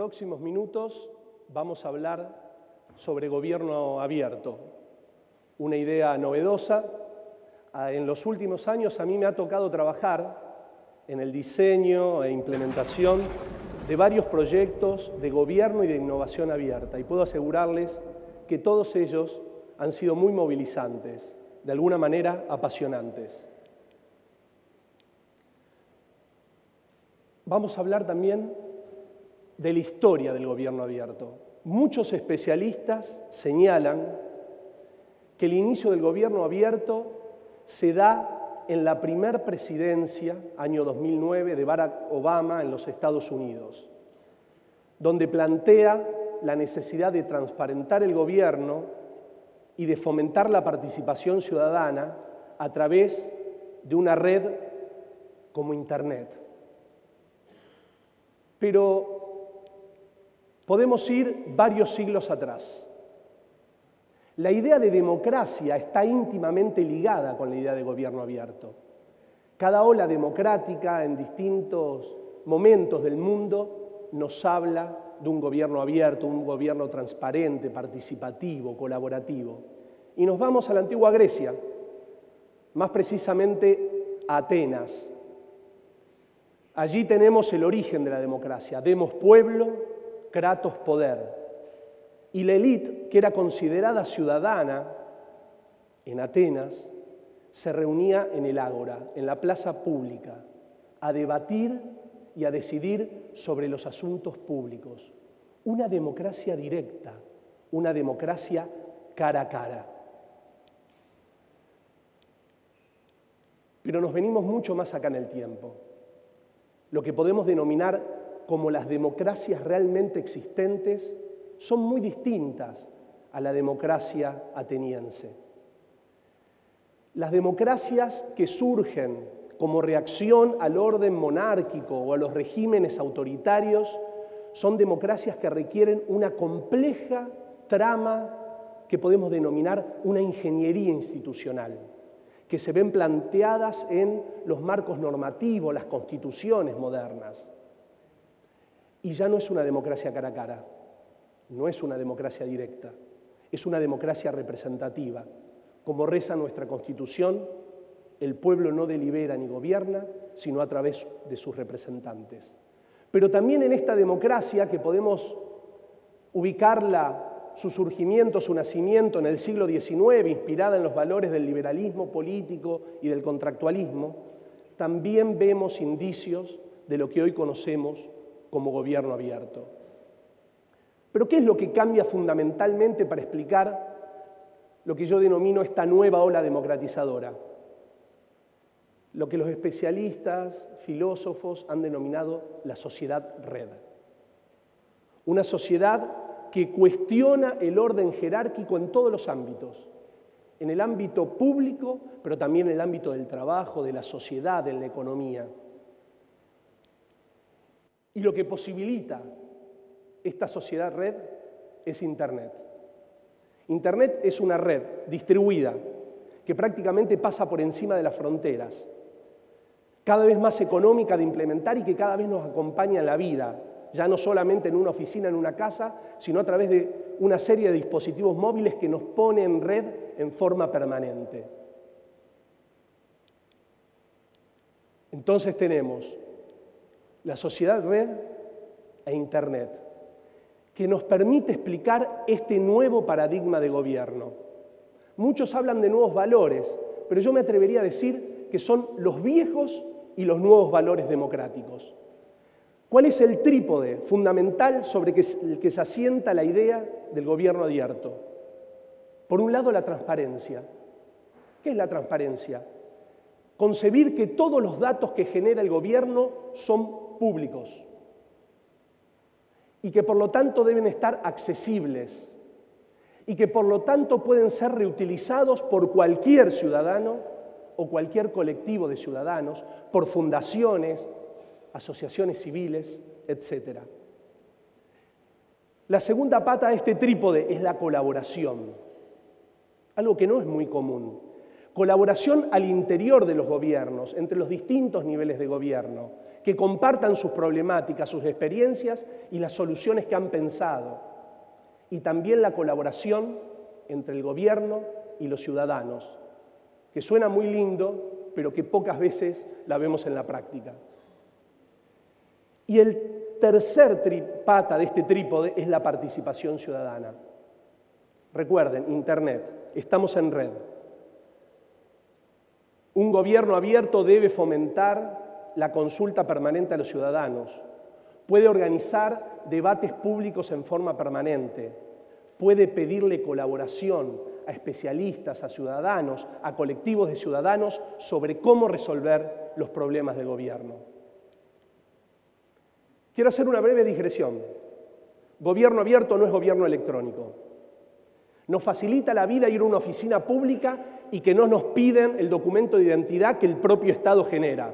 próximos minutos vamos a hablar sobre gobierno abierto, una idea novedosa. En los últimos años a mí me ha tocado trabajar en el diseño e implementación de varios proyectos de gobierno y de innovación abierta, y puedo asegurarles que todos ellos han sido muy movilizantes, de alguna manera apasionantes. Vamos a hablar también de la historia del gobierno abierto. Muchos especialistas señalan que el inicio del gobierno abierto se da en la primera presidencia, año 2009, de Barack Obama en los Estados Unidos, donde plantea la necesidad de transparentar el gobierno y de fomentar la participación ciudadana a través de una red como Internet. Pero podemos ir varios siglos atrás. La idea de democracia está íntimamente ligada con la idea de gobierno abierto. Cada ola democrática en distintos momentos del mundo nos habla de un gobierno abierto, un gobierno transparente, participativo, colaborativo. Y nos vamos a la antigua Grecia, más precisamente a Atenas. Allí tenemos el origen de la democracia: demos pueblo, kratos poder. Y la élite, que era considerada ciudadana en Atenas, se reunía en el ágora, en la plaza pública, a debatir y a decidir sobre los asuntos públicos. Una democracia directa, una democracia cara a cara. Pero nos venimos mucho más acá en el tiempo. Lo que podemos denominar como las democracias realmente existentes son muy distintas a la democracia ateniense. Las democracias que surgen como reacción al orden monárquico o a los regímenes autoritarios son democracias que requieren una compleja trama que podemos denominar una ingeniería institucional, que se ven planteadas en los marcos normativos, las constituciones modernas. Y ya no es una democracia cara a cara, no es una democracia directa, es una democracia representativa. Como reza nuestra Constitución, el pueblo no delibera ni gobierna, sino a través de sus representantes. Pero también en esta democracia, que podemos ubicarla, su surgimiento, su nacimiento en el siglo XIX, inspirada en los valores del liberalismo político y del contractualismo, también vemos indicios de lo que hoy conocemos como gobierno abierto. Pero ¿qué es lo que cambia fundamentalmente para explicar lo que yo denomino esta nueva ola democratizadora? Lo que los especialistas, filósofos han denominado la sociedad red. Una sociedad que cuestiona el orden jerárquico en todos los ámbitos, en el ámbito público, pero también en el ámbito del trabajo, de la sociedad, en la economía. Y lo que posibilita esta sociedad red es Internet. Internet es una red distribuida que prácticamente pasa por encima de las fronteras, cada vez más económica de implementar y que cada vez nos acompaña en la vida, ya no solamente en una oficina, en una casa, sino a través de una serie de dispositivos móviles que nos pone en red en forma permanente. Entonces tenemos la sociedad red e Internet, que nos permite explicar este nuevo paradigma de gobierno. Muchos hablan de nuevos valores, pero yo me atrevería a decir que son los viejos y los nuevos valores democráticos. ¿Cuál es el trípode fundamental sobre el que se asienta la idea del gobierno abierto? Por un lado, la transparencia. ¿Qué es la transparencia? Concebir que todos los datos que genera el gobierno son públicos y que por lo tanto deben estar accesibles y que por lo tanto pueden ser reutilizados por cualquier ciudadano o cualquier colectivo de ciudadanos, por fundaciones, asociaciones civiles, etc. La segunda pata de este trípode es la colaboración, algo que no es muy común. Colaboración al interior de los gobiernos, entre los distintos niveles de gobierno, que compartan sus problemáticas, sus experiencias y las soluciones que han pensado. Y también la colaboración entre el gobierno y los ciudadanos, que suena muy lindo, pero que pocas veces la vemos en la práctica. Y el tercer pata de este trípode es la participación ciudadana. Recuerden, Internet, estamos en red. Un gobierno abierto debe fomentar la consulta permanente a los ciudadanos, puede organizar debates públicos en forma permanente, puede pedirle colaboración a especialistas, a ciudadanos, a colectivos de ciudadanos sobre cómo resolver los problemas del gobierno. Quiero hacer una breve digresión. Gobierno abierto no es gobierno electrónico. Nos facilita la vida ir a una oficina pública y que no nos piden el documento de identidad que el propio Estado genera.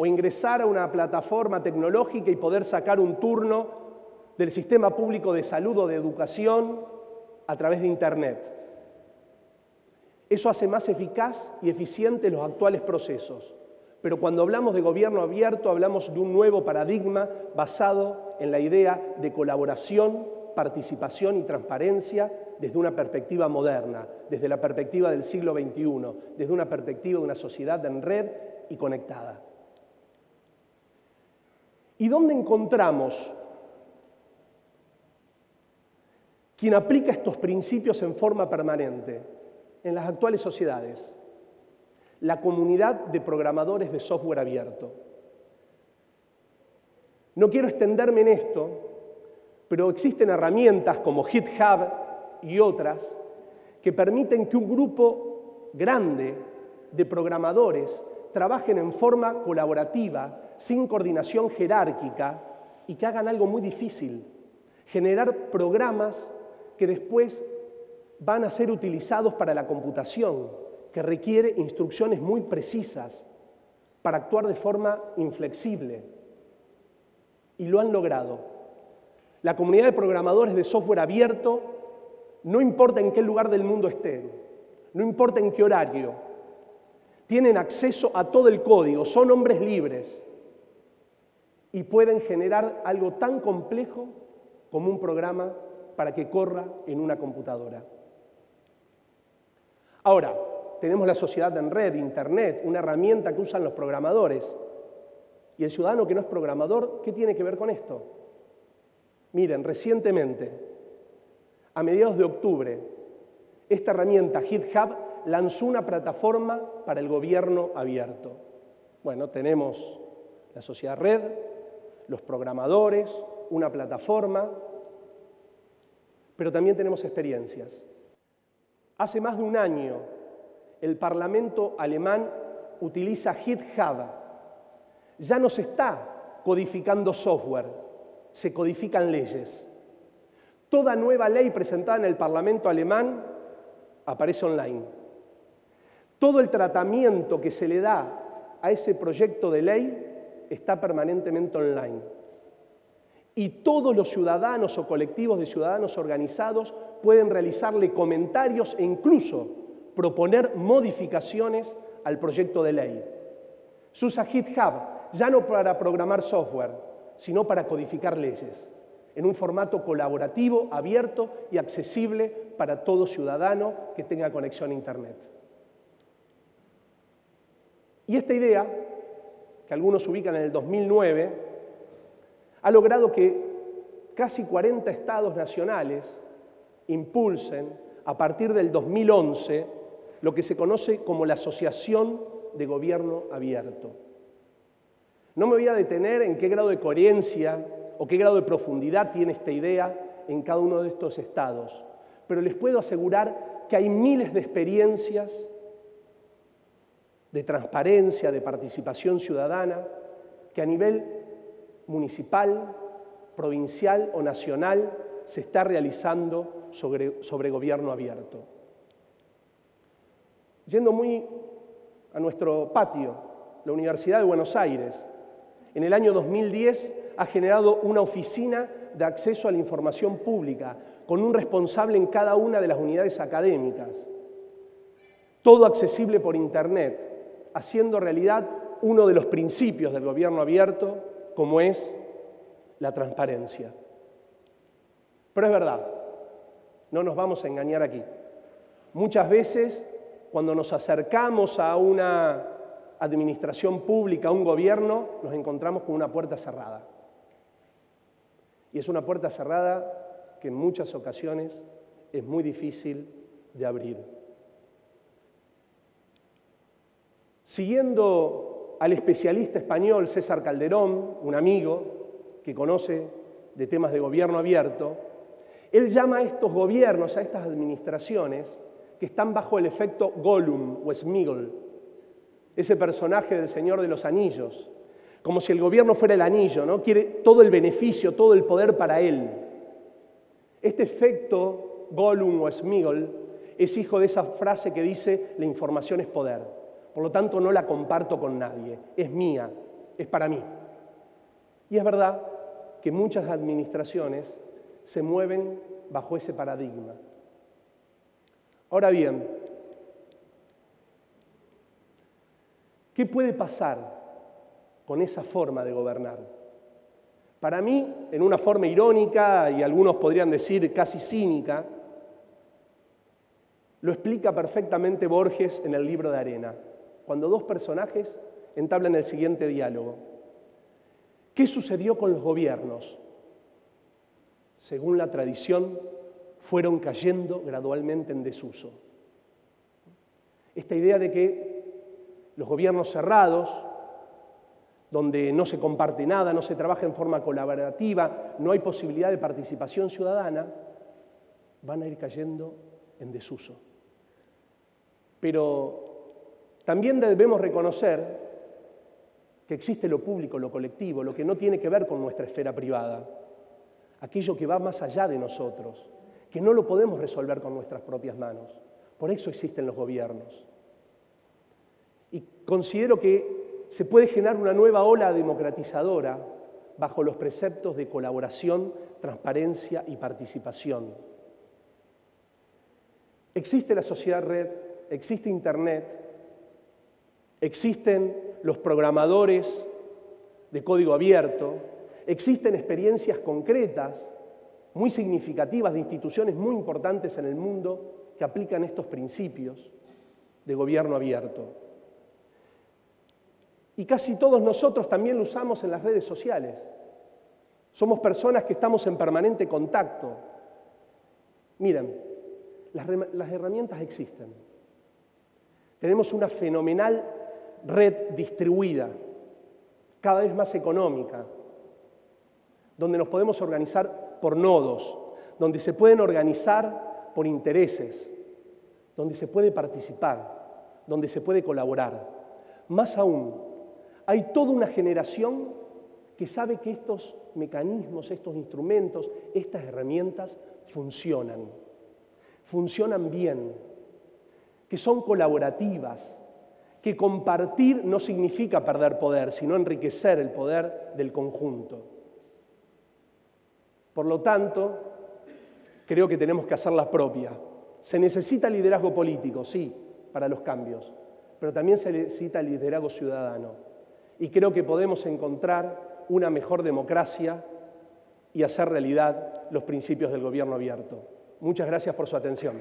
O ingresar a una plataforma tecnológica y poder sacar un turno del sistema público de salud o de educación a través de Internet. Eso hace más eficaz y eficiente los actuales procesos. Pero cuando hablamos de gobierno abierto, hablamos de un nuevo paradigma basado en la idea de colaboración, participación y transparencia desde una perspectiva moderna, desde la perspectiva del siglo XXI, desde una perspectiva de una sociedad en red y conectada. ¿Y dónde encontramos quien aplica estos principios en forma permanente? En las actuales sociedades. La comunidad de programadores de software abierto. No quiero extenderme en esto, pero existen herramientas como GitHub y otras que permiten que un grupo grande de programadores trabajen en forma colaborativa, sin coordinación jerárquica y que hagan algo muy difícil, generar programas que después van a ser utilizados para la computación, que requiere instrucciones muy precisas para actuar de forma inflexible. Y lo han logrado. La comunidad de programadores de software abierto, no importa en qué lugar del mundo estén, no importa en qué horario, tienen acceso a todo el código, son hombres libres y pueden generar algo tan complejo como un programa para que corra en una computadora. Ahora, tenemos la sociedad en red, Internet, una herramienta que usan los programadores. Y el ciudadano que no es programador, ¿qué tiene que ver con esto? Miren, recientemente, a mediados de octubre, esta herramienta GitHub lanzó una plataforma para el gobierno abierto. Bueno, tenemos la sociedad red, los programadores, una plataforma, pero también tenemos experiencias. Hace más de un año, el Parlamento alemán utiliza GitHub. Ya no se está codificando software, se codifican leyes. Toda nueva ley presentada en el Parlamento alemán aparece online. Todo el tratamiento que se le da a ese proyecto de ley está permanentemente online. Y todos los ciudadanos o colectivos de ciudadanos organizados pueden realizarle comentarios e incluso proponer modificaciones al proyecto de ley. Se usa GitHub ya no para programar software, sino para codificar leyes, en un formato colaborativo, abierto y accesible para todo ciudadano que tenga conexión a Internet. Y esta idea, que algunos ubican en el 2009, ha logrado que casi 40 estados nacionales impulsen, a partir del 2011, lo que se conoce como la Asociación de Gobierno Abierto. No me voy a detener en qué grado de coherencia o qué grado de profundidad tiene esta idea en cada uno de estos estados, pero les puedo asegurar que hay miles de experiencias de transparencia, de participación ciudadana, que a nivel municipal, provincial o nacional se está realizando sobre gobierno abierto. Yendo muy a nuestro patio, la Universidad de Buenos Aires, en el año 2010 ha generado una oficina de acceso a la información pública, con un responsable en cada una de las unidades académicas. Todo accesible por Internet, haciendo realidad uno de los principios del gobierno abierto, como es la transparencia. Pero es verdad, no nos vamos a engañar aquí. Muchas veces, cuando nos acercamos a una administración pública, a un gobierno, nos encontramos con una puerta cerrada. Y es una puerta cerrada que en muchas ocasiones es muy difícil de abrir. Siguiendo al especialista español César Calderón, un amigo que conoce de temas de gobierno abierto, él llama a estos gobiernos, a estas administraciones, que están bajo el efecto Gollum o Sméagol, ese personaje del Señor de los Anillos, como si el gobierno fuera el anillo, ¿no? Quiere todo el beneficio, todo el poder para él. Este efecto Gollum o Sméagol es hijo de esa frase que dice la información es poder. Por lo tanto, no la comparto con nadie, es mía, es para mí. Y es verdad que muchas administraciones se mueven bajo ese paradigma. Ahora bien, ¿qué puede pasar con esa forma de gobernar? Para mí, en una forma irónica y algunos podrían decir casi cínica, lo explica perfectamente Borges en el Libro de Arena, cuando dos personajes entablan el siguiente diálogo. ¿Qué sucedió con los gobiernos? Según la tradición, fueron cayendo gradualmente en desuso. Esta idea de que los gobiernos cerrados, donde no se comparte nada, no se trabaja en forma colaborativa, no hay posibilidad de participación ciudadana, van a ir cayendo en desuso. Pero también debemos reconocer que existe lo público, lo colectivo, lo que no tiene que ver con nuestra esfera privada, aquello que va más allá de nosotros, que no lo podemos resolver con nuestras propias manos. Por eso existen los gobiernos. Y considero que se puede generar una nueva ola democratizadora bajo los preceptos de colaboración, transparencia y participación. Existe la sociedad red, existe Internet, existen los programadores de código abierto, existen experiencias concretas, muy significativas de instituciones muy importantes en el mundo que aplican estos principios de gobierno abierto. Y casi todos nosotros también lo usamos en las redes sociales. Somos personas que estamos en permanente contacto. Miren, las herramientas existen. Tenemos una fenomenal red distribuida, cada vez más económica, donde nos podemos organizar por nodos, donde se pueden organizar por intereses, donde se puede participar, donde se puede colaborar. Más aún, hay toda una generación que sabe que estos mecanismos, estos instrumentos, estas herramientas funcionan bien, que son colaborativas, que compartir no significa perder poder, sino enriquecer el poder del conjunto. Por lo tanto, creo que tenemos que hacer la propia. Se necesita liderazgo político, sí, para los cambios, pero también se necesita liderazgo ciudadano. Y creo que podemos encontrar una mejor democracia y hacer realidad los principios del gobierno abierto. Muchas gracias por su atención.